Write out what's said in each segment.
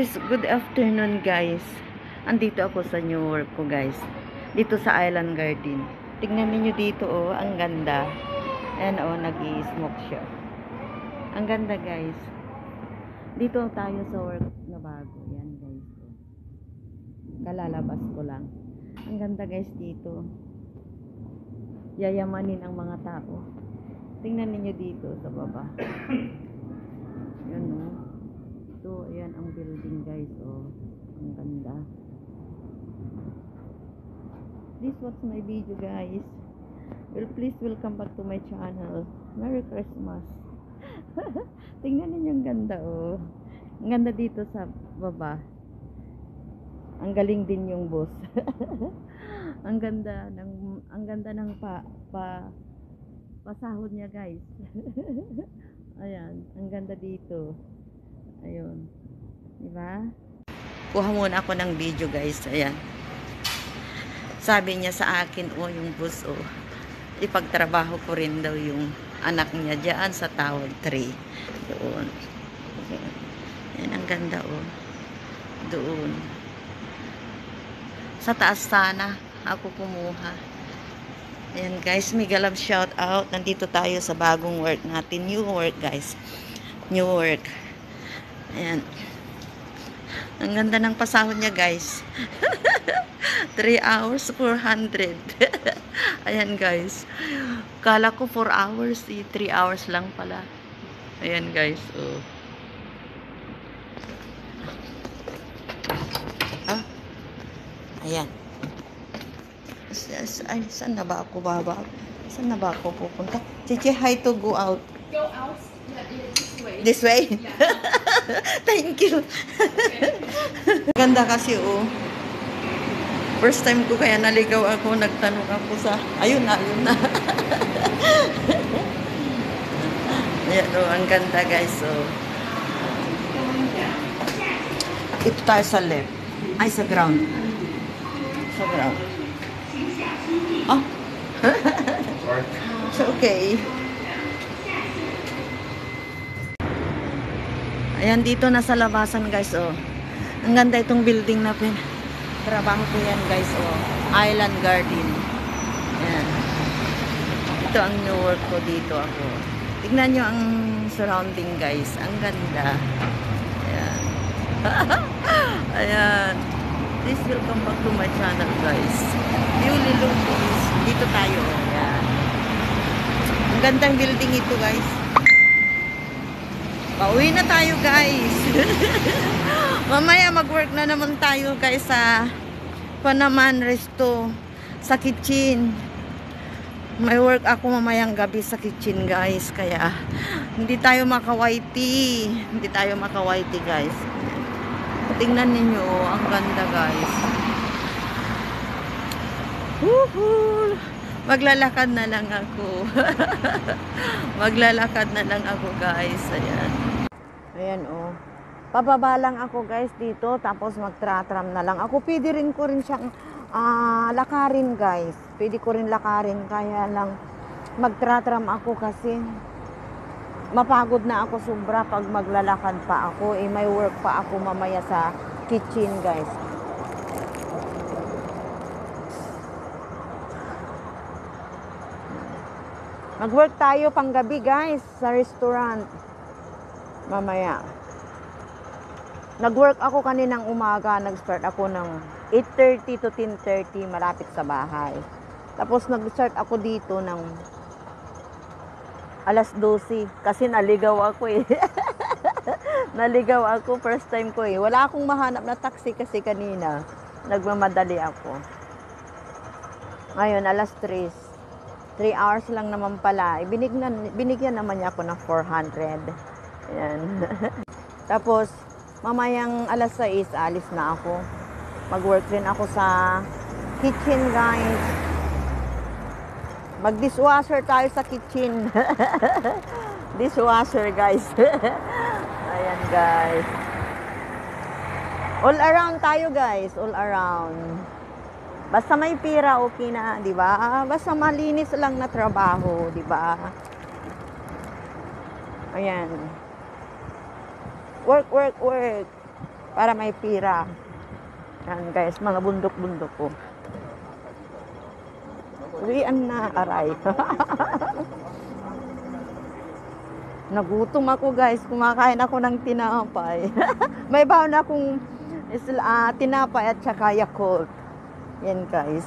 Guys, good afternoon guys. Andito ako sa New York ko guys. Dito sa Island Garden. Tingnan niyo dito oh, ang ganda. Ayan oh, nag-i-smoke siya. Ang ganda guys. Dito tayo sa work na bago. Yan guys. Kalalabas ko lang. Ang ganda guys dito. Yayamanin ang mga tao. Tingnan niyo dito sa baba. Yan oh. Ito, ayan ang building guys, oh. Ang ganda. This was my video guys. Well, please welcome back to my channel. Merry Christmas. Tingnan niyo yung ganda, oh. Ang ganda dito sa baba. Ang galing din yung boss. ang ganda ng pasahod niya guys. Ayan, ang ganda dito. Ayun. Diba? Kuha muna ako ng video guys. Ayan. Sabi niya sa akin, oh, yung boss, oh, ipagtrabaho ko rin daw yung anak niya dyan sa Tower 3. Doon. Ayan, ang ganda, oh. Doon. Sa taas sana ako kumuha. Ayan guys, mega love shout out. Nandito tayo sa bagong work natin. New work guys. New work. Ayan. Ang ganda ng pasahod niya guys. 3 hours, 400. Ayan guys. Kala ko 4 hours, 3 hours lang pala. Ayan guys. Oh. Ah. Ayan. Ay, saan na ba ako baba? Saan na ba ako pupunta? Chichi, hi to go out. Go out. This way? Yeah. Thank you. Ganda kasi oh. First time ko kaya naligaw ako, nagtanong ako sa ayun na. Ayan oh, ang ganda guys oh. Ito tayo sa left. Ay, sa ground. Sa ground. Oh. It's okay. Ayan, dito na sa labasan guys, oh. Ang ganda itong building na trabaho ko yan guys, oh. Island Garden. Ayan. Ito ang new work ko dito ako. Tignan nyo ang surrounding guys. Ang ganda. Ayan. Ayan. Please welcome back to my channel guys. Yuli Lupis. Dito tayo. Ayan. Ang gandang building ito guys. Pauwi na tayo guys. Mamaya mag-work na naman tayo guys sa Panaman Resto, sa kitchen. May work ako mamayang gabi sa kitchen guys. Kaya hindi tayo makawaiti. Hindi tayo makawaiti guys. Tingnan ninyo, ang ganda guys. Woohoo! Maglalakad na lang ako. Maglalakad na lang ako guys. Ayan. Ayan oh. Pababa lang ako guys dito. Tapos magtratram na lang ako. Pwede rin ko rin siyang lakarin guys. Pwede ko rin lakarin. Kaya lang magtratram ako kasi mapagod na ako sobra pag maglalakad pa ako. Eh, may work pa ako mamaya sa kitchen guys. Mag-work tayo pang gabi guys sa restaurant. Mamaya. Nag-work ako kaninang umaga. Nag-start ako ng 8:30 to 10:30 malapit sa bahay. Tapos nag-start ako dito ng alas 12 kasi naligaw ako eh. Naligaw ako first time ko eh. Wala akong mahanap na taxi kasi kanina. Nagmamadali ako. Ngayon alas 3. 3 hours lang naman pala. Binigyan naman niya ako ng 400. Ayan. Tapos, mamayang alas 6, alis na ako. Mag-work rin ako sa kitchen, guys. Mag-dishwasher tayo sa kitchen. Dishwasher, guys. Ayan, guys. All around tayo, guys. All around. Basta may pira, okay na, di ba? Basta malinis lang na trabaho, di ba? Ayan. Work, work, work. para may pira. Yan guys, mga bundok-bundok ko. Uwian na, aray. Nagutom ako guys, kumakain ako ng tinapay. May baon akong tinapay at saka Yakult. Yan guys.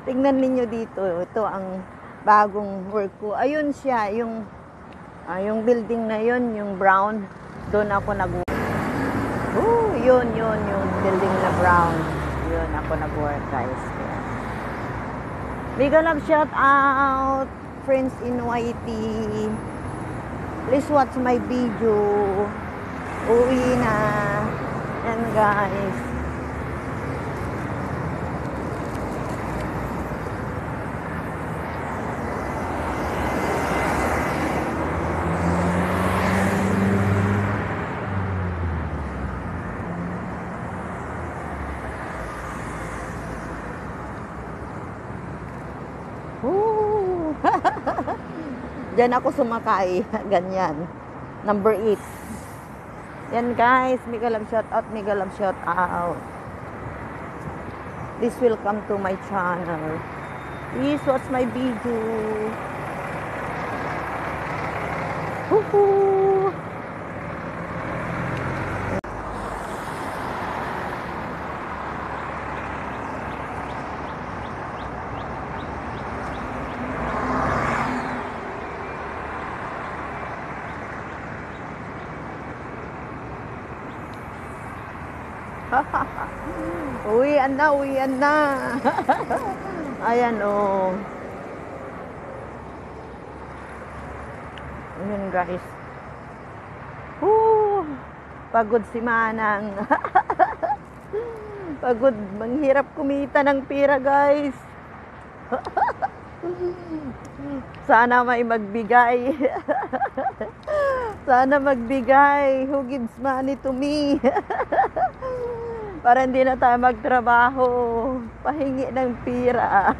Tingnan ninyo dito, ito ang bagong work ko. Ayun siya, yung building na yun, yung brown. Doon ako yun, yung building na brown. Yun ako nag-work guys. Kaya. Big love shout out, friends in YT. Please watch my video. Uwi na. Yan guys. Diyan ako sumakay. Ganyan. Number 8. Yan guys. Mega love shout out. Mega love shout out. Please welcome to my channel. Please watch my video. Woohoo! Uwian na, uwian na. Ayan oh. Ayan guys. Pagod si Manang. Pagod, manghirap kumita ng pira guys. Sana may magbigay. Sana magbigay. Who gives money to me? Para hindi na tayo magtrabaho. Pahingi ng pira.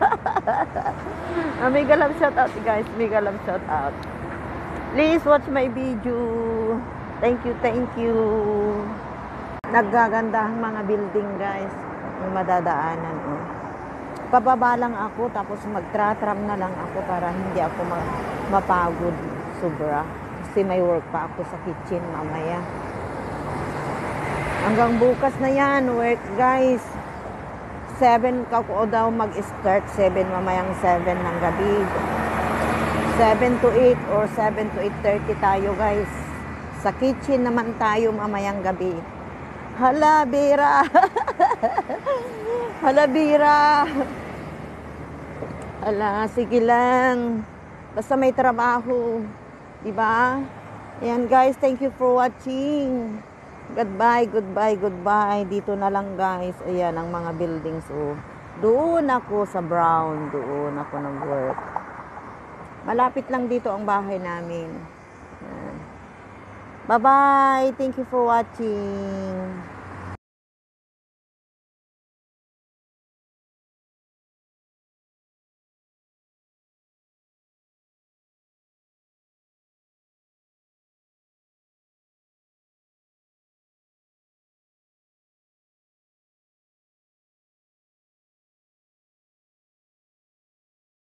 Mega love shout out guys. Mega love shout out. Please watch my video. Thank you, thank you. Naggaganda ang mga building guys. Yung madadaanan. Oh. Pababa lang ako tapos magtra-tram na lang ako para hindi ako mapagod sobra. Kasi may work pa ako sa kitchen mamaya. Hanggang bukas na yan, work guys. 7 ako daw mag-start. 7 mamayang 7 ng gabi. 7 to 8 or 7 to 8:30 tayo guys. Sa kitchen naman tayo mamayang gabi. Hala, Bira. Hala, Bira. Hala, sige lang. Basta may trabaho. Diba? Ayan guys, thank you for watching. Goodbye, goodbye, goodbye. Dito na lang guys. Ayan ang mga buildings. Oh. Doon ako sa brown. Doon ako nag-work. Malapit lang dito ang bahay namin. Bye-bye. Thank you for watching.